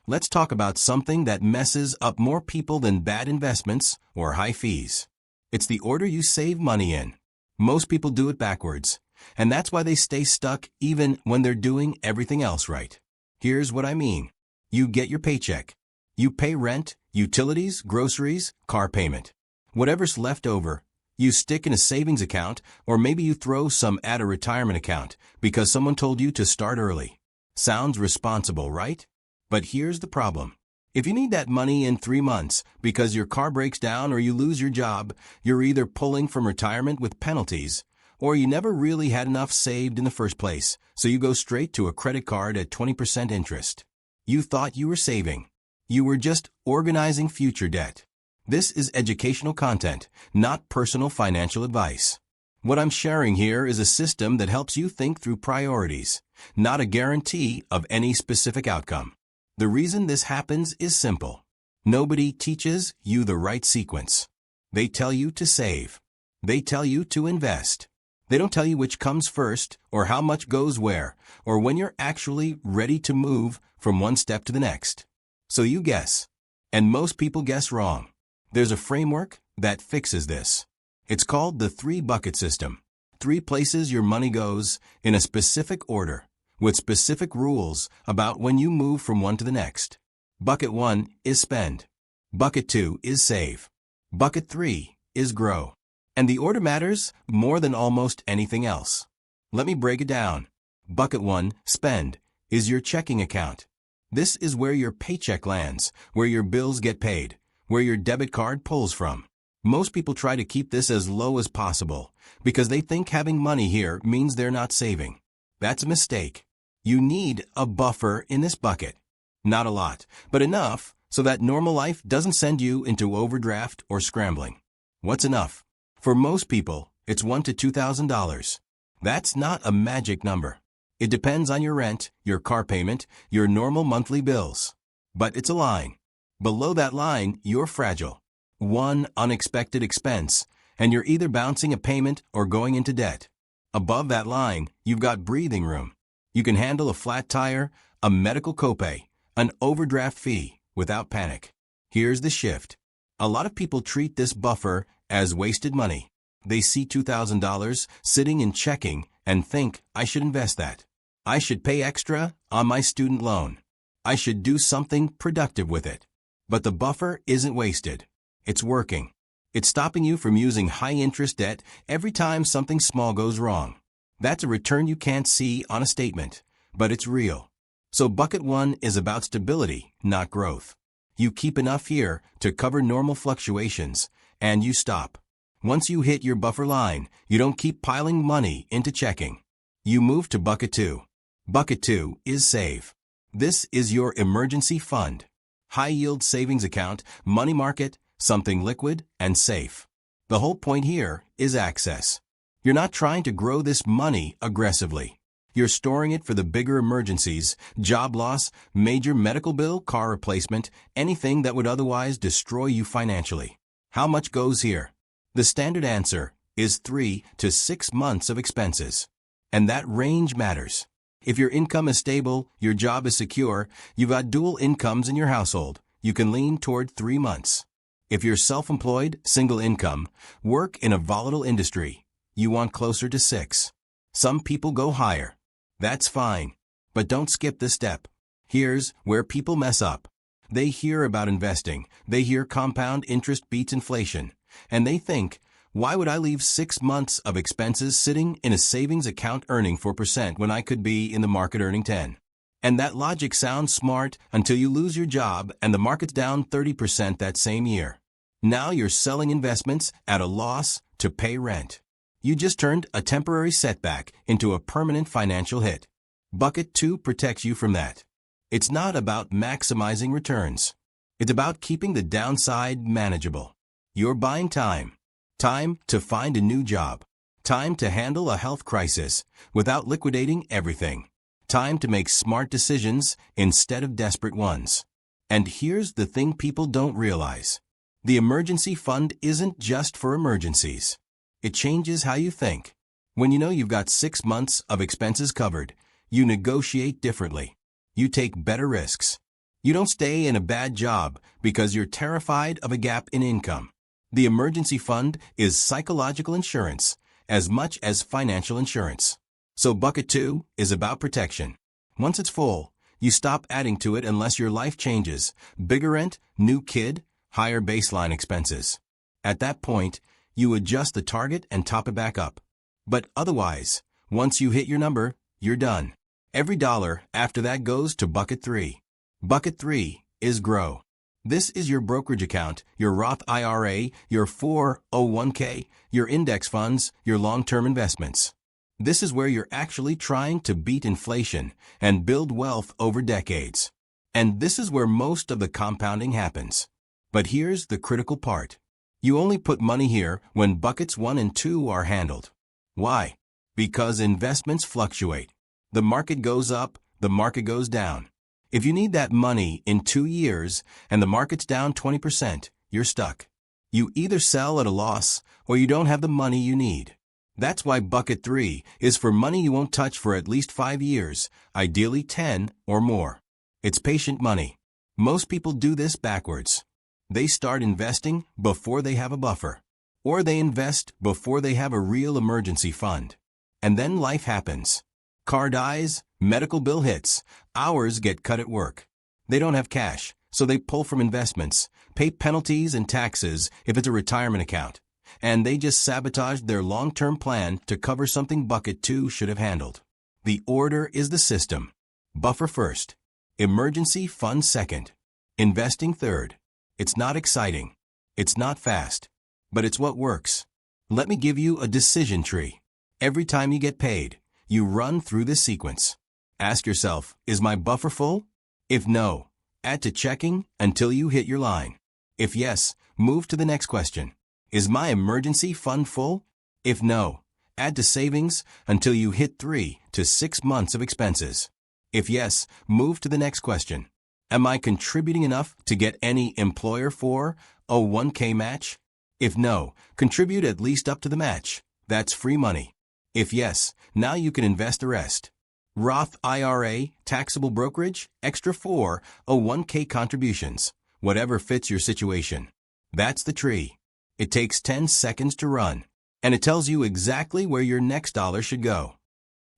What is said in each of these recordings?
Let's talk about something that messes up more people than bad investments or high fees. It's the order you save money in. Most people do it backwards, and that's why they stay stuck even when they're doing everything else right. Here's what I mean. You get your paycheck. You pay rent, utilities, groceries, car payment. Whatever's left over, you stick in a savings account, or maybe you throw some at a retirement account because someone told you to start early. Sounds responsible, right? But here's the problem. If you need that money in 3 months because your car breaks down or you lose your job, you're either pulling from retirement with penalties, or you never really had enough saved in the first place, so you go straight to a credit card at 20% interest. You thought you were saving. You were just organizing future debt. This is educational content, not personal financial advice. What I'm sharing here is a system that helps you think through priorities, not a guarantee of any specific outcome. The reason this happens is simple. Nobody teaches you the right sequence. They tell you to save. They tell you to invest. They don't tell you which comes first, or how much goes where, or when you're actually ready to move from one step to the next. So you guess. And most people guess wrong. There's a framework that fixes this. It's called the 3-bucket system. 3 places your money goes in a specific order, with specific rules about when you move from one to the next. Bucket 1 is spend. Bucket 2 is save. Bucket 3 is grow. And the order matters more than almost anything else. Let me break it down. Bucket 1, spend, is your checking account. This is where your paycheck lands, where your bills get paid, where your debit card pulls from. Most people try to keep this as low as possible because they think having money here means they're not saving. That's a mistake. You need a buffer in this bucket. Not a lot, but enough so that normal life doesn't send you into overdraft or scrambling. What's enough? For most people, it's $1,000 to $2,000. That's not a magic number. It depends on your rent, your car payment, your normal monthly bills. But it's a line. Below that line, you're fragile. One unexpected expense, and you're either bouncing a payment or going into debt. Above that line, you've got breathing room. You can handle a flat tire, a medical copay, an overdraft fee without panic. Here's the shift. A lot of people treat this buffer as wasted money. They see $2,000 sitting in checking and think, I should invest that. I should pay extra on my student loan. I should do something productive with it. But the buffer isn't wasted. It's working. It's stopping you from using high-interest debt every time something small goes wrong. That's a return you can't see on a statement, but it's real. So bucket 1 is about stability, not growth. You keep enough here to cover normal fluctuations, and you stop. Once you hit your buffer line, you don't keep piling money into checking. You move to bucket 2. Bucket 2 is save. This is your emergency fund. High-yield savings account, money market, something liquid and safe. The whole point here is access. You're not trying to grow this money aggressively. You're storing it for the bigger emergencies, job loss, major medical bill, car replacement, anything that would otherwise destroy you financially. How much goes here? The standard answer is 3 to 6 months of expenses. And that range matters. If your income is stable, your job is secure, you've got dual incomes in your household, you can lean toward 3 months. If you're self-employed, single income, work in a volatile industry, you want closer to 6. Some people go higher. That's fine. But don't skip this step. Here's where people mess up. They hear about investing, they hear compound interest beats inflation, and they think, why would I leave 6 months of expenses sitting in a savings account earning 4% when I could be in the market earning 10? And that logic sounds smart until you lose your job and the market's down 30% that same year. Now you're selling investments at a loss to pay rent. You just turned a temporary setback into a permanent financial hit. Bucket 2 protects you from that. It's not about maximizing returns. It's about keeping the downside manageable. You're buying time. Time to find a new job. Time to handle a health crisis without liquidating everything. Time to make smart decisions instead of desperate ones. And here's the thing people don't realize. The emergency fund isn't just for emergencies. It changes how you think. When you know you've got 6 months of expenses covered, you negotiate differently. You take better risks. You don't stay in a bad job because you're terrified of a gap in income. The emergency fund is psychological insurance as much as financial insurance. So bucket 2 is about protection. Once it's full, you stop adding to it unless your life changes. Bigger rent, new kid, higher baseline expenses. At that point, you adjust the target and top it back up. But otherwise, once you hit your number, you're done. Every dollar after that goes to bucket 3. Bucket 3 is grow. This is your brokerage account, your Roth IRA, your 401k, your index funds, your long-term investments. This is where you're actually trying to beat inflation and build wealth over decades. And this is where most of the compounding happens. But here's the critical part. You only put money here when buckets 1 and 2 are handled. Why? Because investments fluctuate. The market goes up, the market goes down. If you need that money in 2 years and the market's down 20%, you're stuck. You either sell at a loss or you don't have the money you need. That's why bucket 3 is for money you won't touch for at least 5 years, ideally 10 or more. It's patient money. Most people do this backwards. They start investing before they have a buffer. Or they invest before they have a real emergency fund. And then life happens. Car dies, medical bill hits, hours get cut at work. They don't have cash, so they pull from investments, pay penalties and taxes if it's a retirement account. And they just sabotaged their long-term plan to cover something bucket 2 should have handled. The order is the system. Buffer first. Emergency fund second. Investing third. It's not exciting. It's not fast. But it's what works. Let me give you a decision tree. Every time you get paid, you run through this sequence. Ask yourself, is my buffer full? If no, add to checking until you hit your line. If yes, move to the next question. Is my emergency fund full? If no, add to savings until you hit 3 to 6 months of expenses. If yes, move to the next question. Am I contributing enough to get any employer 401k match? If no, contribute at least up to the match. That's free money. If yes, now you can invest the rest. Roth IRA, taxable brokerage, extra 401k contributions. Whatever fits your situation. That's the tree. It takes 10 seconds to run, and it tells you exactly where your next dollar should go.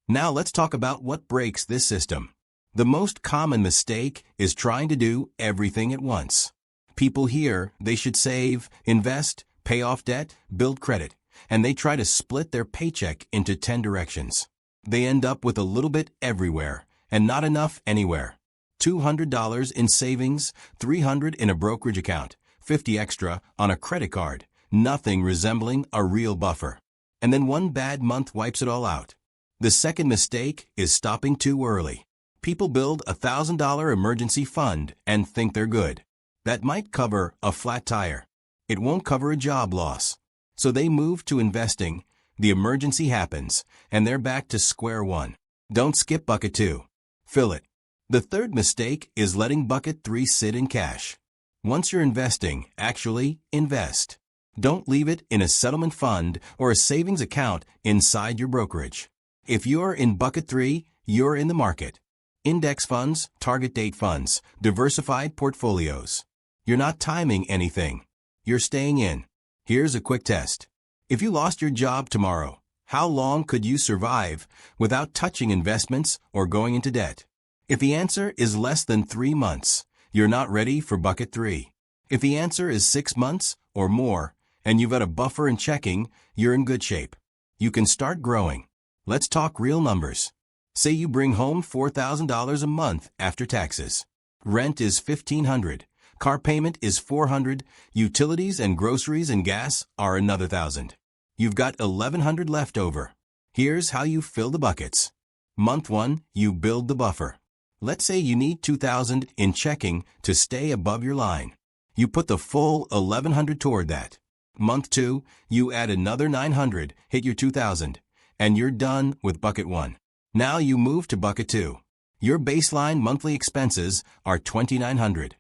Now let's talk about what breaks this system. The most common mistake is trying to do everything at once. People hear they should save, invest, pay off debt, build credit, and they try to split their paycheck into 10 directions. They end up with a little bit everywhere and not enough anywhere. $200 in savings, $300 in a brokerage account, $50 extra on a credit card, nothing resembling a real buffer. And then one bad month wipes it all out. The second mistake is stopping too early. People build a $1,000 emergency fund and think they're good. That might cover a flat tire. It won't cover a job loss. So they move to investing, the emergency happens, and they're back to square one. Don't skip bucket 2. Fill it. The third mistake is letting bucket 3 sit in cash. Once you're investing, actually invest. Don't leave it in a settlement fund or a savings account inside your brokerage. If you're in bucket 3, you're in the market. Index funds, target date funds, diversified portfolios. You're not timing anything. You're staying in. Here's a quick test. If you lost your job tomorrow, how long could you survive without touching investments or going into debt? If the answer is less than 3 months, you're not ready for bucket 3. If the answer is 6 months or more, and you've got a buffer in checking, you're in good shape. You can start growing. Let's talk real numbers. Say you bring home $4,000 a month after taxes. Rent is $1,500. Car payment is $400. Utilities and groceries and gas are another $1,000. You've got $1,100 left over. Here's how you fill the buckets. Month 1, you build the buffer. Let's say you need $2,000 in checking to stay above your line. You put the full $1,100 toward that. Month 2, you add another $900, hit your $2,000, and you're done with bucket 1. Now you move to bucket 2. Your baseline monthly expenses are $2,900.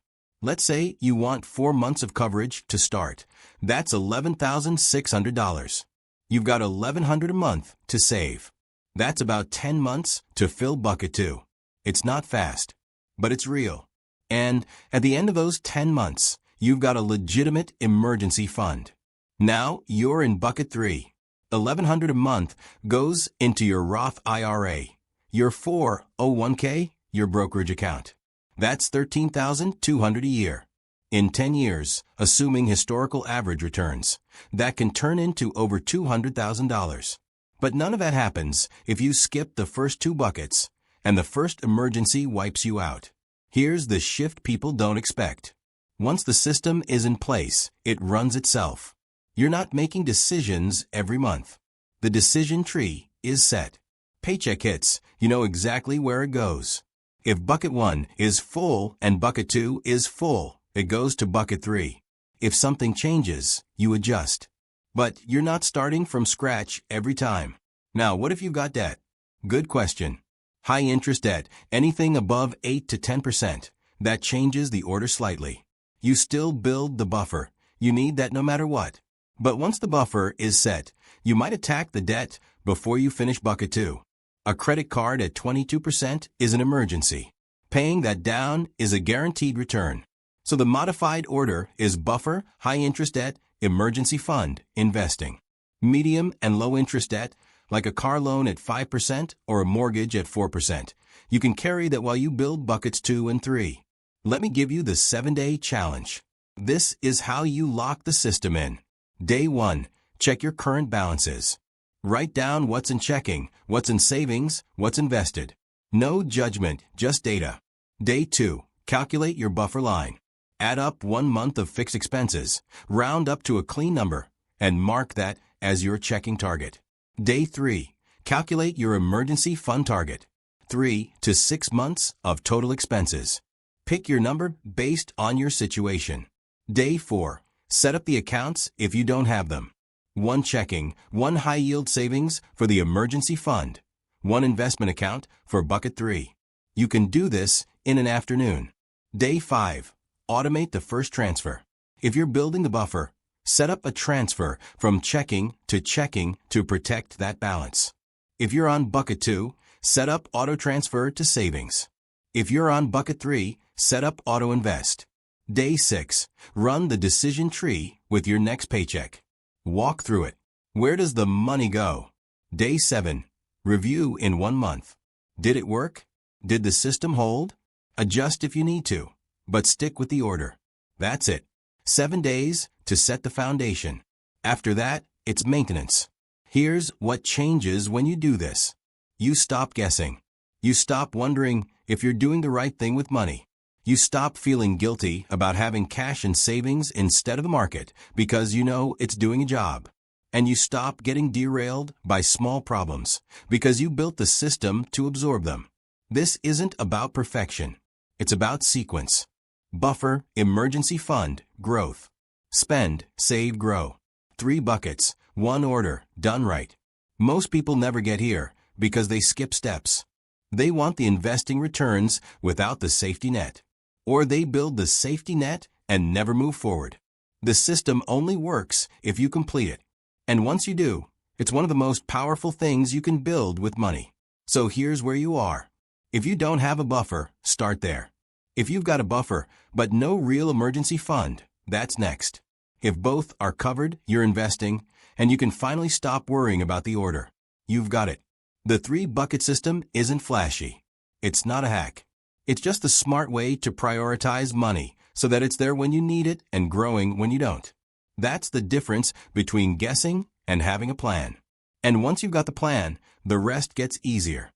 Let's say you want 4 months of coverage to start. That's $11,600. You've got $1,100 a month to save. That's about 10 months to fill bucket 2. It's not fast, but it's real. And at the end of those 10 months, you've got a legitimate emergency fund. Now you're in bucket 3. $1,100 a month goes into your Roth IRA, your 401k, your brokerage account. That's $13,200 a year. In 10 years, assuming historical average returns, that can turn into over $200,000. But none of that happens if you skip the first 2 buckets and the first emergency wipes you out. Here's the shift people don't expect. Once the system is in place, it runs itself. You're not making decisions every month. The decision tree is set. Paycheck hits, you know exactly where it goes. If bucket 1 is full and bucket 2 is full, it goes to bucket 3. If something changes, you adjust. But you're not starting from scratch every time. Now, what if you've got debt? Good question. High interest debt, anything above 8 to 10%, that changes the order slightly. You still build the buffer. You need that no matter what. But once the buffer is set, you might attack the debt before you finish bucket 2. A credit card at 22% is an emergency. Paying that down is a guaranteed return. So the modified order is buffer, high interest debt, emergency fund, investing. Medium and low interest debt, like a car loan at 5% or a mortgage at 4%. You can carry that while you build buckets 2 and 3. Let me give you the 7-day challenge. This is how you lock the system in. Day 1, check your current balances. Write down what's in checking, what's in savings, what's invested. No judgment, just data. Day 2, calculate your buffer line. Add up 1 month of fixed expenses, round up to a clean number, and mark that as your checking target. Day 3, calculate your emergency fund target. 3 to 6 months of total expenses. Pick your number based on your situation. Day 4, set up the accounts if you don't have them. 1 checking, 1 high-yield savings for the emergency fund, 1 investment account for bucket 3. You can do this in an afternoon. Day 5, automate the first transfer. If you're building the buffer, set up a transfer from checking to protect that balance. If you're on bucket 2, set up auto transfer to savings. If you're on bucket 3, set up auto invest. Day 6, run the decision tree with your next paycheck. Walk through it. Where does the money go? Day 7, review in 1 month. Did it work? Did the system hold? Adjust if you need to, but stick with the order. That's it. 7 days to set the foundation. After that, it's maintenance. Here's what changes when you do this. You stop guessing. You stop wondering if you're doing the right thing with money. You stop feeling guilty about having cash and savings instead of the market because you know it's doing a job. And you stop getting derailed by small problems because you built the system to absorb them. This isn't about perfection. It's about sequence. Buffer, emergency fund, growth. Spend, save, grow. 3 buckets, 1 order, done right. Most people never get here because they skip steps. They want the investing returns without the safety net. Or they build the safety net and never move forward. The system only works if you complete it. And once you do, it's one of the most powerful things you can build with money. So here's where you are. If you don't have a buffer, start there. If you've got a buffer, but no real emergency fund, that's next. If both are covered, you're investing, and you can finally stop worrying about the order. You've got it. The 3-bucket system isn't flashy. It's not a hack. It's just the smart way to prioritize money so that it's there when you need it and growing when you don't. That's the difference between guessing and having a plan. And once you've got the plan, the rest gets easier.